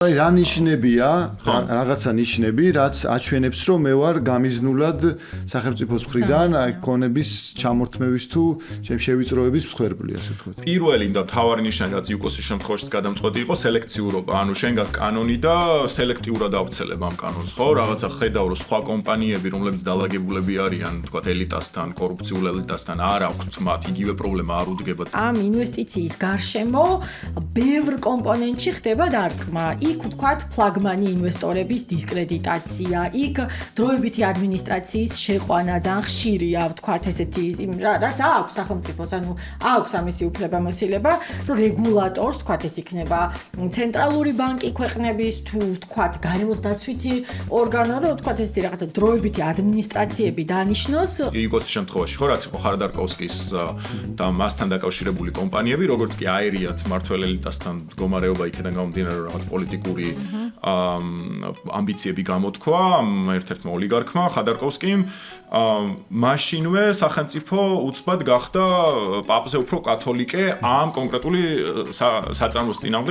რა ნიშნებია, რაღაცა ნიშნები, რაც აჩვენებს, რომ მე ვარ გამიზნულად სახელმწიფოს მხრიდან ქონების ჩამორთმევის თუ შევიწროების მსხვერპლი, ასე ვთქვათ. პირველი და მთავარი ნიშანი, რაც იუკოსის შემთხვევაშიც გადამწყვეტი იყო, სელექციურობა. ანუ შენ გაქვს კანონი და სელექტიურად ავრცელებ ამ კანონს, ხო? რაღაცა ხედავ, რომ სხვა კომპანიები, რომლებიც დალაგებულები არიან, ვთქვათ, ელიტასთან, კორუფციულ ელიტასთან, არ აქვთ მათ იგივე პრობლემა არ უდგებათ. ამ ინვესტიციის გარშემო ბევრ კომპონენტში ხდება დარტყმა. იქ ვთქვათ, ფლაგმანი ინვესტორების დისკრედიტაცია, იქ დროებითი ადმინისტრაციის შეყვანა ძალიან ხშირია, ვთქვათ, ესეთი რაც აქვს სახელმწიფოს, ანუ აქვს ამისი უფლებამოსილება, რომ რეგულატორს, ვთქვათ, ეს იქნება ცენტრალური ბანკი ქვეყნების თუ ვთქვათ, გარემოს დაცვითი ორგანო, რომ ვთქვათ, ესეთი რაღაცა დროებითი ადმინისტრაციები დანიშნოს. იუკოსის შემთხვევაში, ხო, რაც იყო ხარდარკოვსკის და მასთან დაკავშირებული კომპანიები, როგორც კი აერიათ მართველ ელიტასთან მდგომარეობა იქიდან გამომდინარე, რომ რაღაც პოლიტიკური ამბიციები გამოთქვა ერთ-ერთმა ოლიგარქმა ხადარკოვსკიმ, მაშინვე სახელმწიფო უცბად გახდა პაპზე უფრო კათოლიკე ამ კონკრეტული საწარმოს წინააღმდეგ.